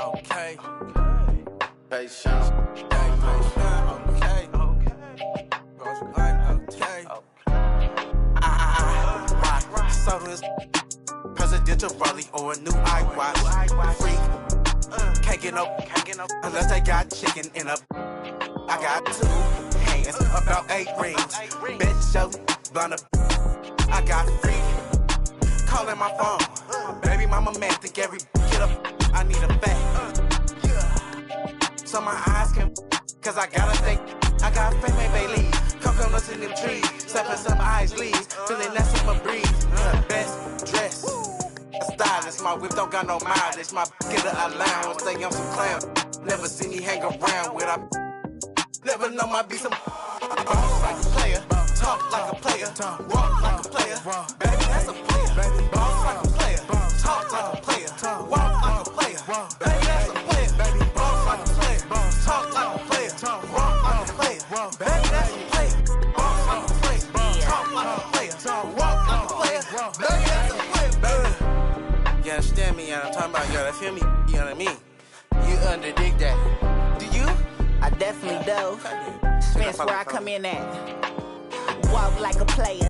Okay. Patience. Okay. So this presidential rally or a new iWatch. Freak. Can't get no unless they got chicken in a. I got 2 hands, about 8 rings. Bitch, yo, blunt up. I got free. Calling my phone. Baby mama man, think every get up. I need a fact. So my eyes can, cause I gotta think. I got fame, baby. Coconuts in them trees. Stepping some ice leaves. Feeling that summer breeze. Best dress. A stylist. My whip don't got no mileage. My get a allowance. Say I'm some clown. Never see me hang around with I. Never know my be some. Boss like a player. Talk like a player. Walk like a player. Baby, that's a player. Boss like a player. Talk like a player. Walk like a player. Baby, that's a player. Boss like a player. Talk like a player. Walk like a player. Baby, that's a player. Boss like a player. Talk like a player. Walk like a player. Baby, that's a player. Baby. You understand me? I'm talking about, you feel me? You know what I mean? You underdig that. Do you? I definitely do. That's where I come in at. Walk like a player.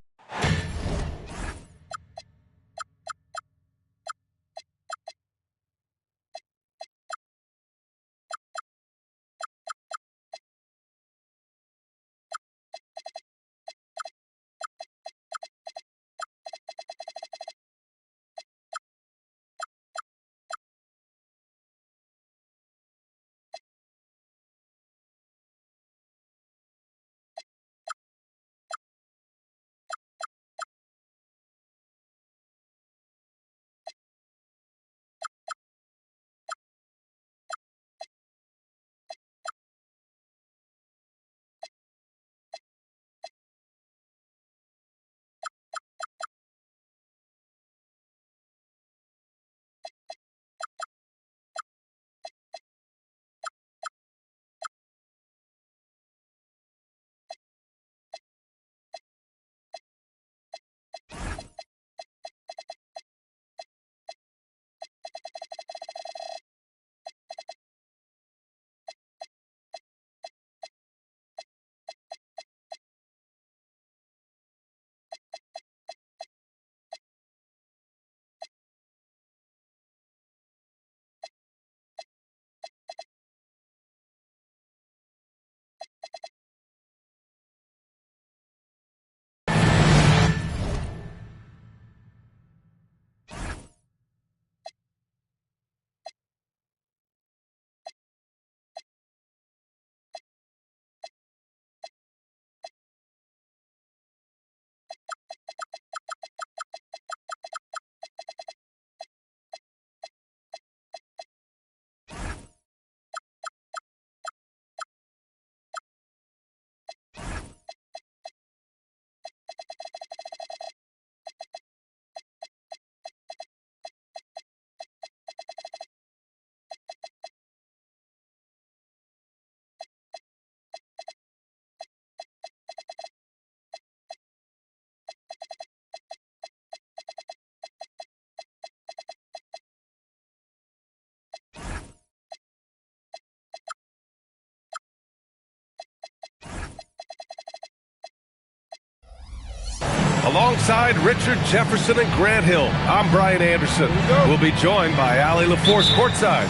Alongside Richard Jefferson and Grant Hill, I'm Brian Anderson. We'll be joined by Allie LaForce courtside.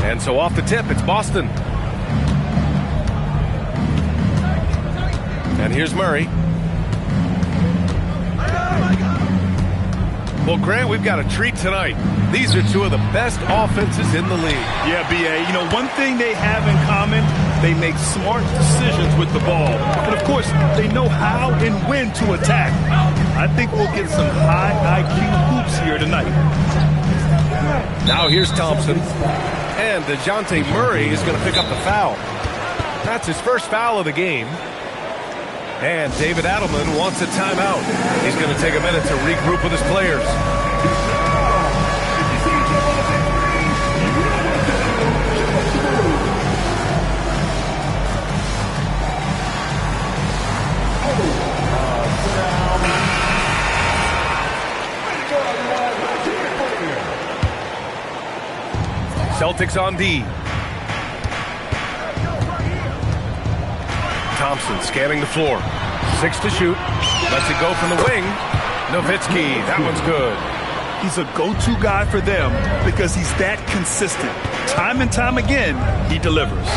And so off the tip, it's Boston. And here's Murray. Well, Grant, we've got a treat tonight. These are 2 of the best offenses in the league. Yeah, B.A., you know, one thing they have in common, they make smart decisions with the ball. And, of course, they know how and when to attack. I think we'll get some high IQ hoops here tonight. Now here's Thompson. And DeJounte Murray is going to pick up the foul. That's his first foul of the game. And David Adelman wants a timeout. He's going to take a minute to regroup with his players. Celtics on D. Thompson scanning the floor. 6 to shoot. Lets it go from the wing. Nowitzki, that one's good. He's a go-to guy for them because he's that consistent. Time and time again, he delivers.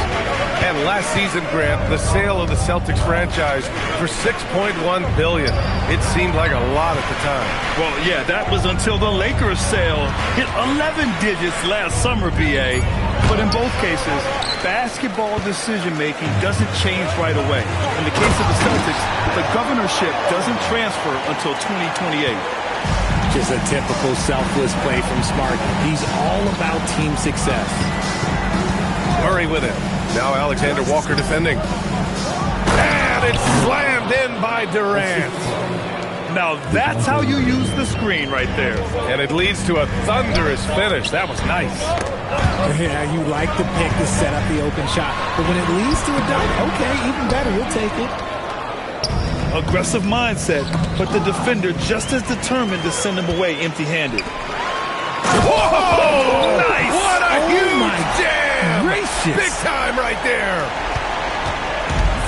And last season, Grant, the sale of the Celtics franchise for $6.1 billion. It seemed like a lot at the time. Well, yeah, that was until the Lakers sale hit 11 digits last summer, BA. But in both cases, basketball decision-making doesn't change right away. In the case of the Celtics, the governorship doesn't transfer until 2028. Just a typical selfless play from Smart. He's all about team success. Murray with it. Now Alexander Walker defending. And it's slammed in by Durant. Now that's how you use the screen right there. And it leads to a thunderous finish. That was nice. Yeah, you like the pick to set up the open shot. But when it leads to a dunk, okay, even better, you'll take it. Aggressive mindset, but the defender just as determined to send him away empty-handed. Whoa! Nice! What a huge jam! Gracious. Big time right there.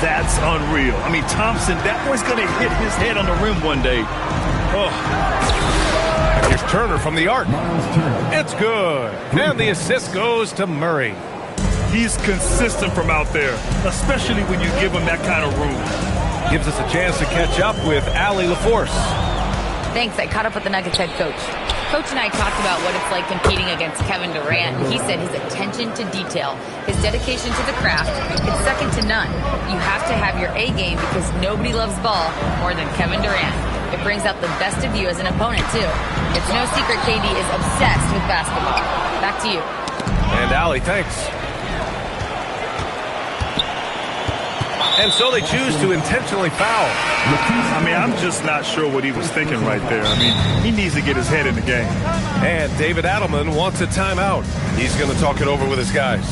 That's unreal. I mean, Thompson, that boy's going to hit his head on the rim one day. Oh. And here's Turner from the arc. It's good. And the assist goes to Murray. He's consistent from out there, especially when you give him that kind of room. Gives us a chance to catch up with Allie LaForce. Thanks. I caught up with the Nuggets head coach. Coach and I talked about what it's like competing against Kevin Durant. He said his attention to detail, his dedication to the craft, it's second to none. You have to have your A game because nobody loves ball more than Kevin Durant. It brings out the best of you as an opponent, too. It's no secret KD is obsessed with basketball. Back to you. And Allie, thanks. And so they choose to intentionally foul. I mean, I'm just not sure what he was thinking right there. I mean, he needs to get his head in the game. And David Adelman wants a timeout. He's going to talk it over with his guys.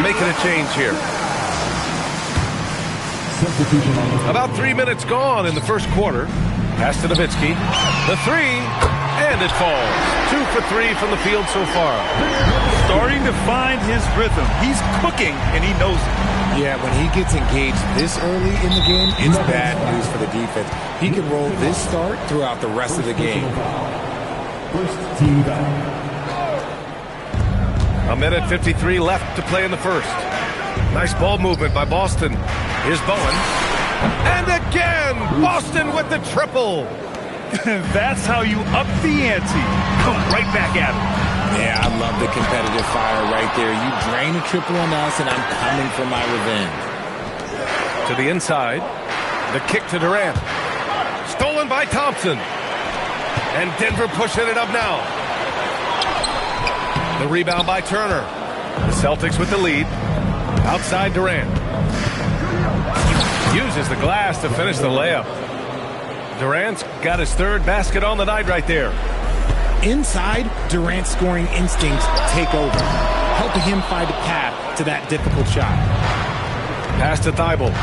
Making a change here. About 3 minutes gone in the first quarter. Pass to Nowitzki. The three, and it falls. 2 for 3 from the field so far. Starting to find his rhythm. He's cooking, and he knows it. Yeah, when he gets engaged this early in the game, it's bad news for the defense. He can roll this start throughout the rest of the game. First team back. A minute 53 left to play in the first. Nice ball movement by Boston. Here's Bowen. And again, Boston with the triple. That's how you up the ante. Come right back at him. Yeah, I love the competitive fire right there. You drain a triple on us, and I'm coming for my revenge. To the inside. The kick to Durant. Stolen by Thompson. And Denver pushing it up now. The rebound by Turner. The Celtics with the lead. Outside Durant. Uses the glass to finish the layup. Durant's got his third basket on the night right there. Inside, Durant's scoring instincts take over, helping him find a path to that difficult shot. Pass to Thibault.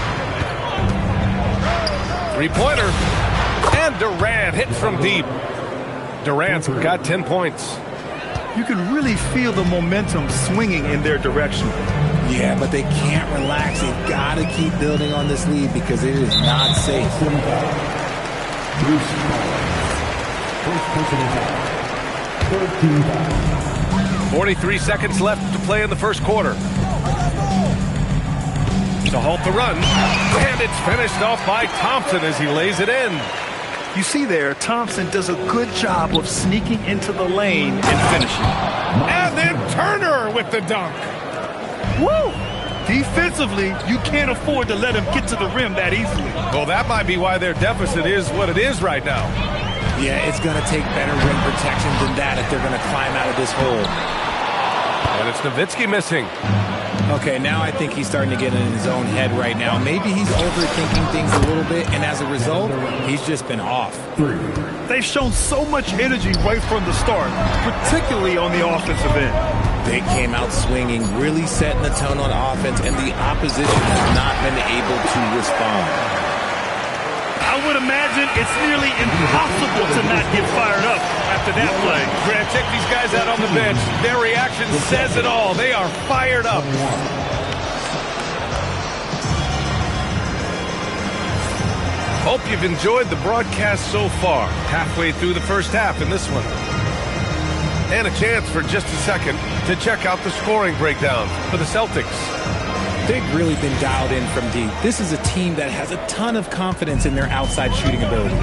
Three-pointer. And Durant hits from deep. Durant's got 10 points. You can really feel the momentum swinging in their direction. Yeah, but they can't relax. They've got to keep building on this lead because it is not safe. 43 seconds left to play in the first quarter. To halt the run. And it's finished off by Thompson as he lays it in. You see there, Thompson does a good job of sneaking into the lane and finishing. And then Turner with the dunk. Woo! Defensively, you can't afford to let him get to the rim that easily. Well, that might be why their deficit is what it is right now. Yeah, it's going to take better rim protection than that if they're going to climb out of this hole. And it's Nowitzki missing. Okay, now I think he's starting to get in his own head right now. Maybe he's overthinking things a little bit, and as a result, he's just been off. They've shown so much energy right from the start, particularly on the offensive end. They came out swinging, really setting the tone on offense, and the opposition has not been able to respond. I would imagine it's nearly impossible to not get fired up after that play. Grant, check these guys out on the bench. Their reaction says it all. They are fired up. Hope you've enjoyed the broadcast so far. Halfway through the first half in this one. And a chance for just a second to check out the scoring breakdown for the Celtics. They've really been dialed in from deep. This is a team that has a ton of confidence in their outside shooting ability.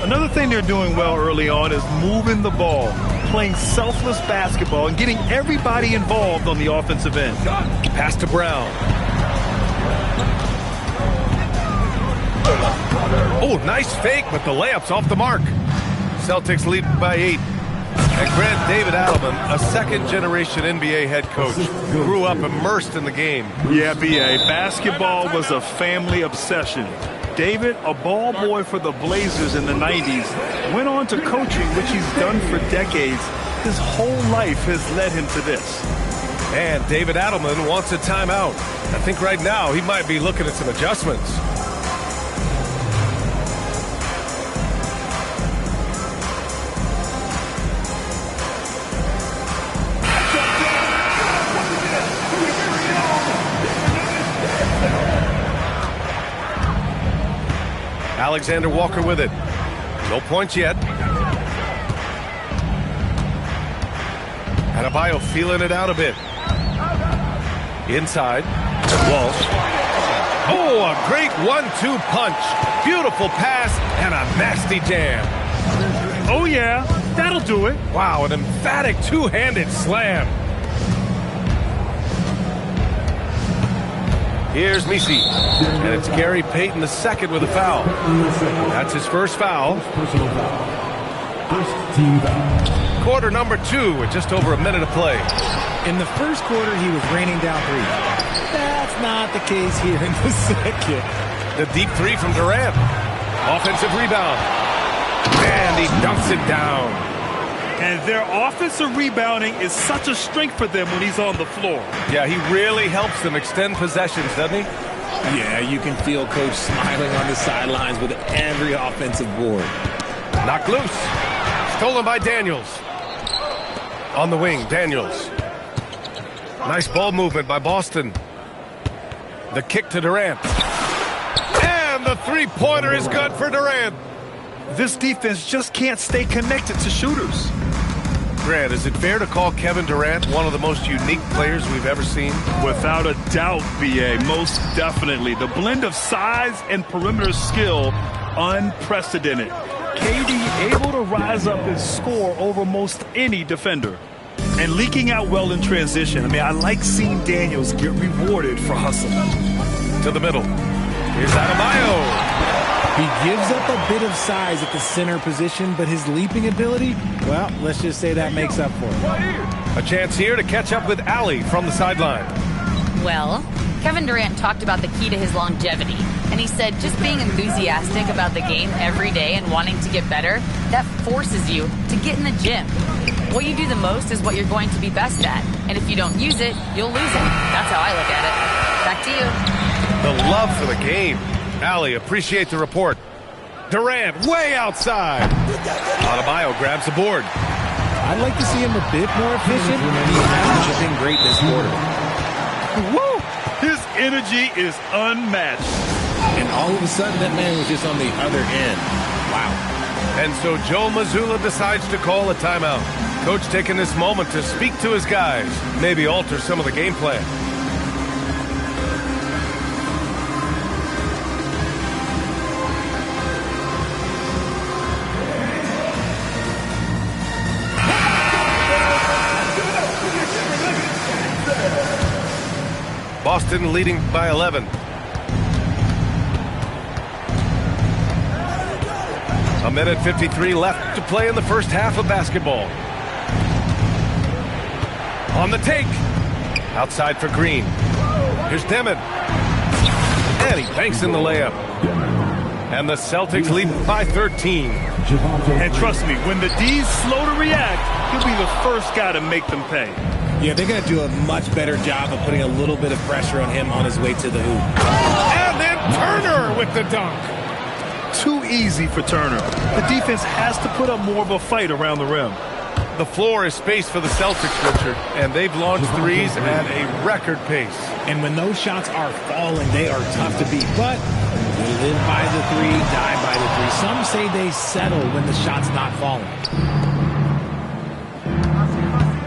Another thing they're doing well early on is moving the ball, playing selfless basketball, and getting everybody involved on the offensive end. Pass to Brown. Oh, nice fake, but the layup's off the mark. Celtics lead by 8. And Grant, David Adelman, a second-generation NBA head coach, grew up immersed in the game. Yeah, B.A., basketball was a family obsession. David, a ball boy for the Blazers in the 90s, went on to coaching, which he's done for decades. His whole life has led him to this. And David Adelman wants a timeout. I think right now he might be looking at some adjustments. Alexander Walker with it. No points yet. Adebayo feeling it out a bit. Inside. Walsh. Oh, a great 1-2 punch. Beautiful pass and a nasty jam. Oh, yeah. That'll do it. Wow, an emphatic two-handed slam. Here's Messi, and it's Gary Payton II with a foul. That's his first foul. First team foul. Quarter number 2 with just over a minute of play. In the first quarter, he was raining down threes. That's not the case here in the second. The deep three from Durant. Offensive rebound. And he dunks it down. And their offensive rebounding is such a strength for them when he's on the floor. Yeah, he really helps them extend possessions, doesn't he? Yeah, you can feel Coach smiling on the sidelines with every offensive board. Knocked loose. Stolen by Daniels. On the wing, Daniels. Nice ball movement by Boston. The kick to Durant. And the three-pointer is good for Durant. This defense just can't stay connected to shooters. Grant, is it fair to call Kevin Durant one of the most unique players we've ever seen? Without a doubt, B.A., most definitely. The blend of size and perimeter skill, unprecedented. KD able to rise up and score over most any defender. And leaking out well in transition. I mean, I like seeing Daniels get rewarded for hustling. To the middle. Here's Adebayo. He gives up a bit of size at the center position, but his leaping ability, well, let's just say that makes up for it. A chance here to catch up with Allie from the sideline. Well, Kevin Durant talked about the key to his longevity, and he said just being enthusiastic about the game every day and wanting to get better, that forces you to get in the gym. What you do the most is what you're going to be best at, and if you don't use it, you'll lose it. That's how I look at it. Back to you. The love for the game. Allie, appreciate the report. Durant way outside. Adebayo grabs the board. I'd like to see him a bit more efficient. He hasn't been great this quarter. Woo! His energy is unmatched. And all of a sudden, that man was just on the other end. Wow. And so Joe Mazzulla decides to call a timeout. Coach taking this moment to speak to his guys, maybe alter some of the game plan. Boston leading by 11. A minute 53 left to play in the first half of basketball. On the take. Outside for Green. Here's Demon. And he banks in the layup. And the Celtics lead by 13. And trust me, when the D's slow to react, he'll be the first guy to make them pay. Yeah, they're going to do a much better job of putting a little bit of pressure on him on his way to the hoop. And then Turner with the dunk. Too easy for Turner. The defense has to put up more of a fight around the rim. The floor is spaced for the Celtics, Richard, and they've launched threes at a record pace. And when those shots are falling, they are tough to beat. But they live by the three, die by the three. Some say they settle when the shot's not falling.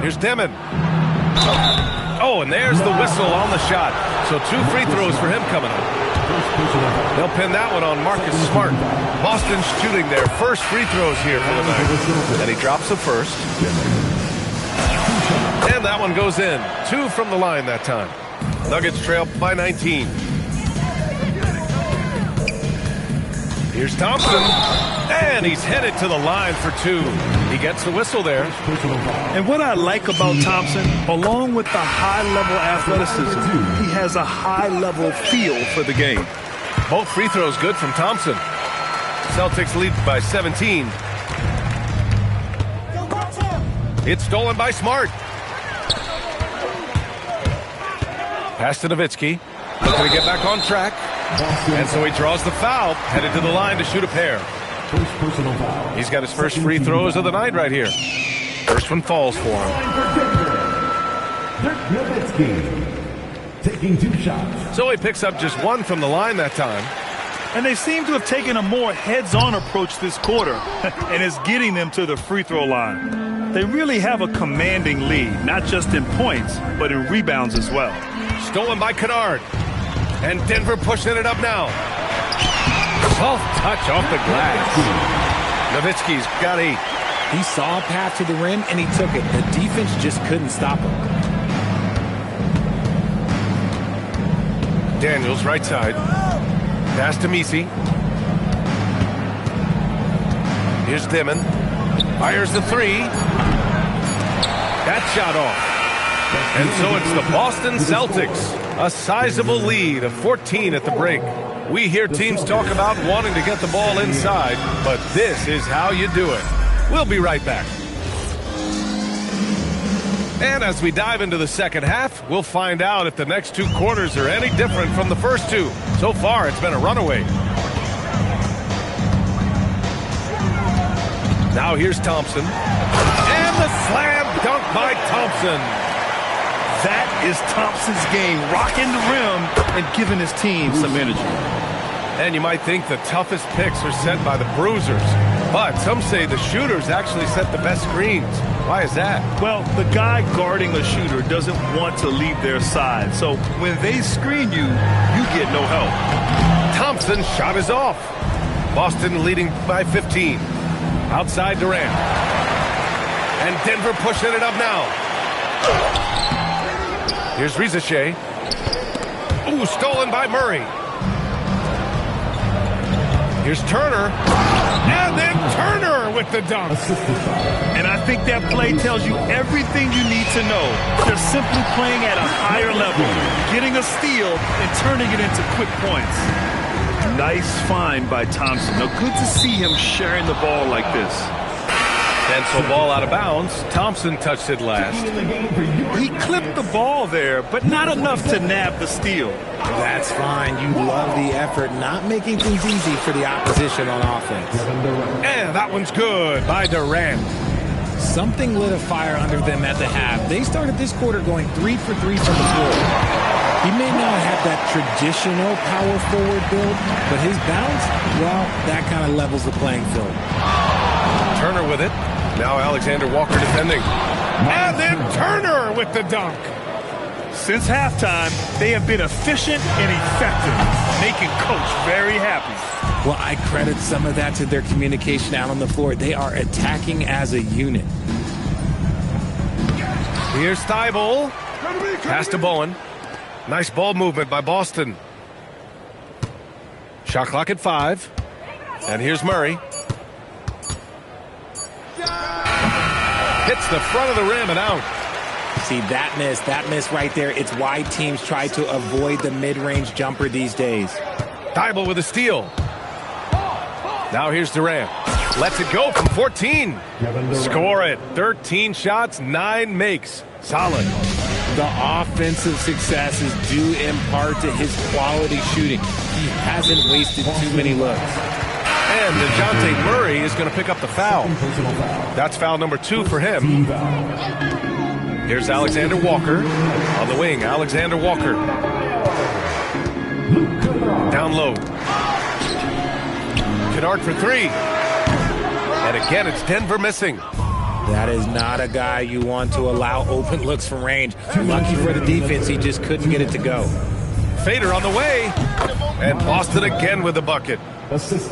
Here's Demon. Oh, and there's the whistle on the shot. So 2 free throws for him coming up. They'll pin that one on Marcus Smart. Boston's shooting their first free throws here for the night. And he drops the first. And that one goes in. 2 from the line that time. Nuggets trail by 19. Here's Thompson. And he's headed to the line for 2. He gets the whistle there. And what I like about Thompson, along with the high-level athleticism, he has a high-level feel for the game. Both free throws good from Thompson. Celtics lead by 17. It's stolen by Smart. Pass to Nowitzki. Looking to get back on track. And so he draws the foul, headed to the line to shoot a pair. He's got his first free throws of the night right here. First one falls for him. Nowitzki taking 2 shots. So he picks up just 1 from the line that time. And they seem to have taken a more heads-on approach this quarter, and it's getting them to the free throw line. They really have a commanding lead, not just in points, but in rebounds as well. Stolen by Kennard. And Denver pushing it up now. Soft touch off the glass. Nowitzki's got 8. He saw a path to the rim, and he took it. The defense just couldn't stop him. Daniels, right side. Pass to Misi. Here's Demon. Fires the 3. That shot off. And so it's the Boston Celtics. A sizable lead of 14 at the break. We hear teams talk about wanting to get the ball inside, but this is how you do it. We'll be right back. And as we dive into the second half, we'll find out if the next 2 quarters are any different from the first 2. So far, it's been a runaway. Now here's Thompson. And the slam dunk by Thompson. That is Thompson's game, rocking the rim and giving his team some energy. And you might think the toughest picks are set by the bruisers, but some say the shooters actually set the best screens. Why is that? Well, the guy guarding a shooter doesn't want to leave their side, so when they screen you, you get no help. Thompson's shot is off. Boston leading by 15. Outside Durant. And Denver pushing it up now. Here's Rizachet. Ooh, stolen by Murray. Here's Turner. And then Turner with the dunk. And I think that play tells you everything you need to know. They're simply playing at a higher level, getting a steal and turning it into quick points. Nice find by Thompson. Now, good to see him sharing the ball like this. And so ball out of bounds. Thompson touched it last. He clipped the ball there, but not enough to nab the steal. That's fine. You love the effort, not making things easy for the opposition on offense. And that one's good by Durant. Something lit a fire under them at the half. They started this quarter going 3 for 3 from the floor. He may not have that traditional power forward build, but his bounce, well, that kind of levels the playing field. Turner with it. Now Alexander Walker defending. And then Turner with the dunk. Since halftime, they have been efficient and effective, making Coach very happy. Well, I credit some of that to their communication out on the floor. They are attacking as a unit. Here's Thibault. Pass to Bowen. Nice ball movement by Boston. Shot clock at 5. And here's Murray. Hits the front of the rim and out. See, that miss right there, it's why teams try to avoid the mid-range jumper these days. Thybulle with a steal. Now here's Durant. Lets it go from 14. Score it. 13 shots, 9 makes. Solid. The offensive success is due in part to his quality shooting. He hasn't wasted too many looks. And DeJounte Murray is going to pick up the foul. That's foul number 2 for him. Here's Alexander Walker on the wing. Alexander Walker. Down low. Kennard for 3. And again, it's Denver missing. That is not a guy you want to allow open looks from range. Lucky for the defense, he just couldn't get it to go. Fader on the way. And Boston again with the bucket.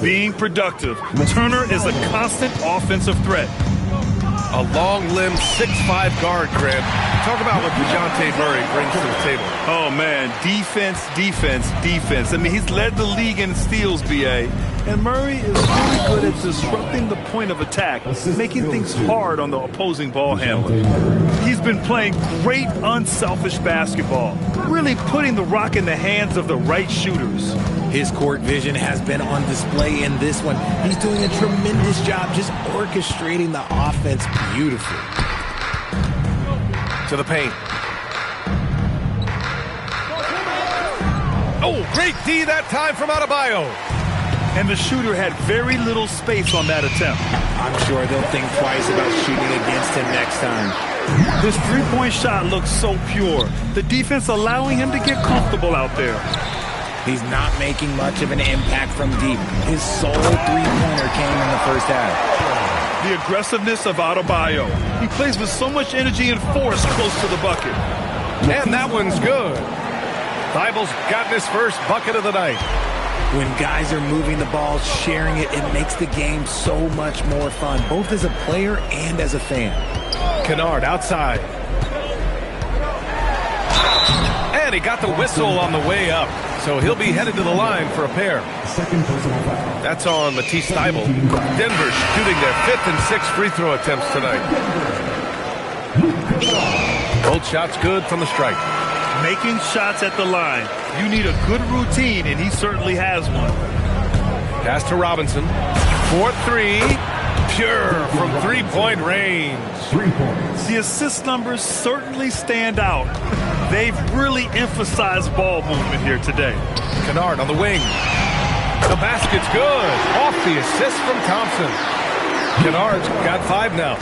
Being productive. Turner is a constant offensive threat. A long-limbed 6'5" guard, Grant. Talk about what DeJounte Murray brings to the table. Oh, man. Defense, defense, defense. I mean, he's led the league in steals, B.A. And Murray is really good at disrupting the point of attack, making things hard on the opposing ball handler. He's been playing great, unselfish basketball, really putting the rock in the hands of the right shooters. His court vision has been on display in this one. He's doing a tremendous job just orchestrating the offense beautifully. To the paint. Oh, great D that time from Adebayo. And the shooter had very little space on that attempt. I'm sure they'll think twice about shooting against him next time. This three-point shot looks so pure. The defense allowing him to get comfortable out there. He's not making much of an impact from deep. His sole three-pointer came in the first half. The aggressiveness of Adebayo. He plays with so much energy and force close to the bucket. And that one's good. Thybulle's gotten his first bucket of the night. When guys are moving the ball, sharing it, it makes the game so much more fun, both as a player and as a fan. Kennard outside. And he got the whistle on the way up. So he'll be headed to the line for a pair. That's on Matisse Thybulle. Denver shooting their 5th and 6th free throw attempts tonight. Both shots good from the stripe. Making shots at the line. You need a good routine, and he certainly has one. Pass to Robinson. 4-3. Pure from three-point range. 3 points. The assist numbers certainly stand out. They've really emphasized ball movement here today. Kennard on the wing. The basket's good. Off the assist from Thompson. Kennard's got 5 now.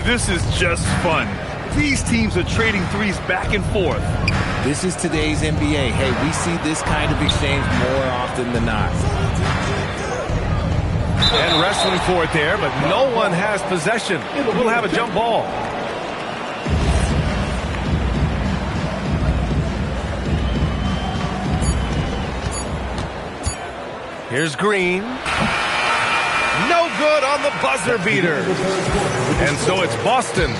This is just fun. These teams are trading threes back and forth. This is today's NBA. Hey, we see this kind of exchange more often than not. And wrestling for it there, but no one has possession. We'll have a jump ball. Here's Green. No good on the buzzer beater. And so it's Boston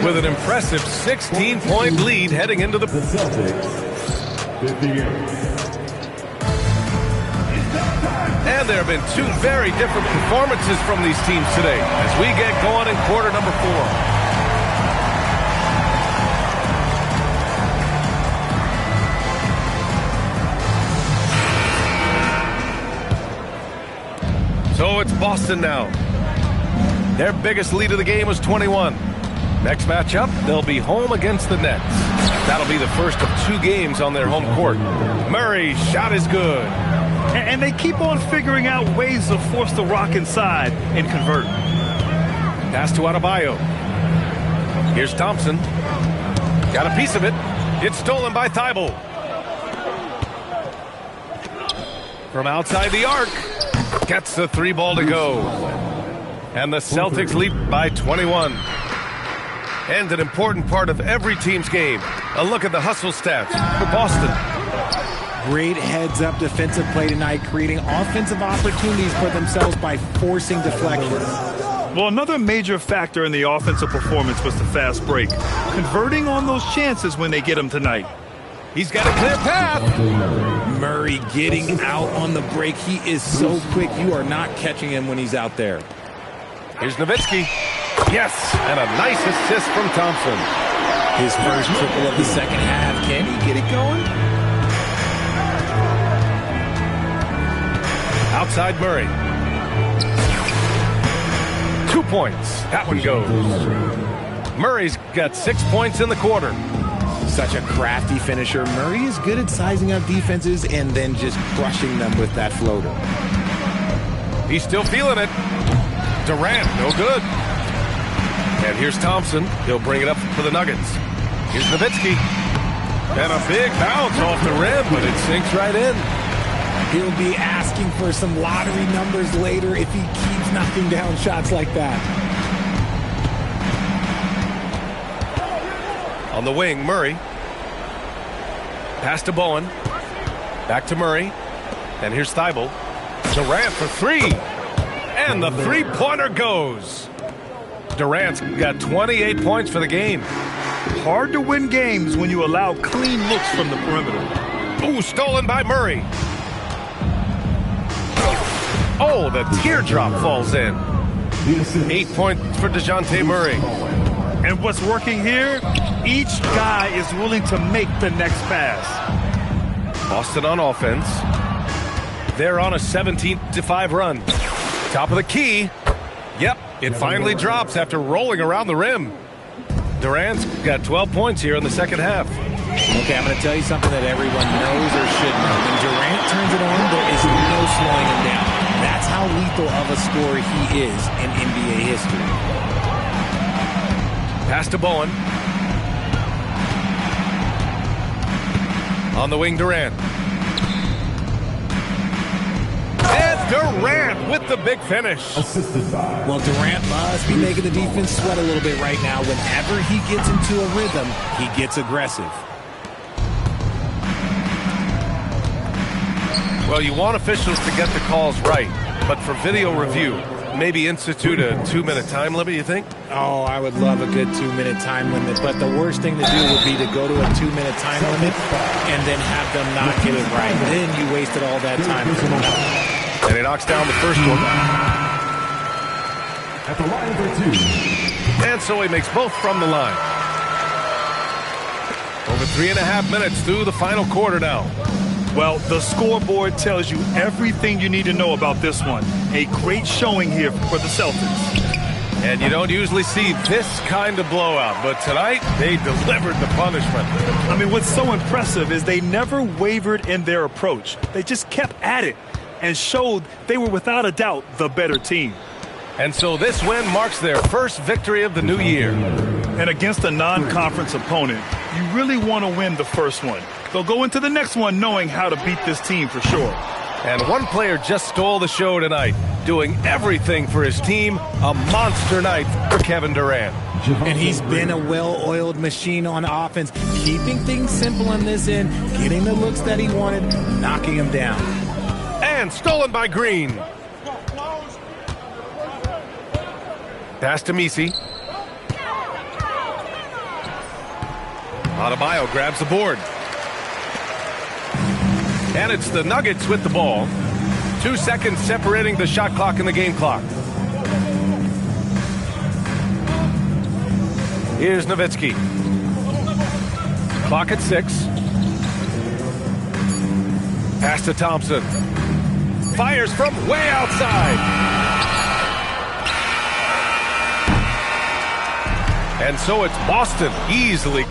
with an impressive 16-point lead heading into the Celtics. 58. And there have been 2 very different performances from these teams today as we get going in quarter number 4. So it's Boston now. Their biggest lead of the game was 21. Next matchup, they'll be home against the Nets. That'll be the first of 2 games on their home court. Murray's shot is good. And they keep on figuring out ways to force the rock inside and convert. Pass to Adebayo. Here's Thompson. Got a piece of it. It's stolen by Thybulle. From outside the arc. Gets the 3 ball to go. And the Celtics lead by 21. And an important part of every team's game. A look at the hustle stats for Boston. Great heads-up defensive play tonight, creating offensive opportunities for themselves by forcing deflections. Well, another major factor in the offensive performance was the fast break. Converting on those chances when they get them tonight. He's got a clear path. Murray getting out on the break. He is so quick. You are not catching him when he's out there. Here's Nowitzki. Yes, and a nice assist from Thompson. His first triple of the second half. Can he get it going? Outside Murray. 2 points. That one goes. Murray's got 6 points in the quarter. Such a crafty finisher. Murray is good at sizing up defenses and then just crushing them with that floater. He's still feeling it. Durant, no good. And here's Thompson. He'll bring it up for the Nuggets. Here's Nowitzki. And a big bounce off the rim, but it sinks right in. He'll be asking for some lottery numbers later if he keeps knocking down shots like that. On the wing, Murray. Pass to Bowen. Back to Murray. And here's Thibault. Durant for three. And the three-pointer goes. Durant's got 28 points for the game. Hard to win games when you allow clean looks from the perimeter. Ooh, stolen by Murray. Oh, the teardrop falls in. 8 points for DeJounte Murray. And what's working here? Each guy is willing to make the next pass. Boston on offense. They're on a 17-5 run. Top of the key. Yep, it finally drops after rolling around the rim. Durant's got 12 points here in the second half. Okay, I'm going to tell you something that everyone knows or should know. When Durant turns it on, there is no slowing him down. That's how lethal of a scorer he is in NBA history. Pass to Bowen. On the wing, Durant. And Durant with the big finish. Well, Durant must be making the defense sweat a little bit right now. Whenever he gets into a rhythm, he gets aggressive. Well, you want officials to get the calls right, but for video review, maybe institute a 2-minute time limit, you think? Oh, I would love a good 2-minute time limit, but the worst thing to do would be to go to a 2-minute time limit and then have them not get it right. Then you wasted all that time. And he knocks down the first one. At the line for 2. And so he makes both from the line. Over 3.5 minutes through the final quarter now. Well, the scoreboard tells you everything you need to know about this one. A great showing here for the Celtics. And you don't usually see this kind of blowout, but tonight they delivered the punishment. I mean, what's so impressive is they never wavered in their approach. They just kept at it and showed they were without a doubt the better team. And so this win marks their first victory of the new year. And against a non-conference opponent, you really want to win the first one. They'll go into the next one knowing how to beat this team for sure. And one player just stole the show tonight, doing everything for his team. A monster night for Kevin Durant. And he's been a well-oiled machine on offense, keeping things simple on this end, getting the looks that he wanted, knocking him down. And stolen by Green. Pass to Misi. Adebayo grabs the board. And it's the Nuggets with the ball. 2 seconds separating the shot clock and the game clock. Here's Nowitzki. Clock at 6. Pass to Thompson. Fires from way outside. And so it's Boston easily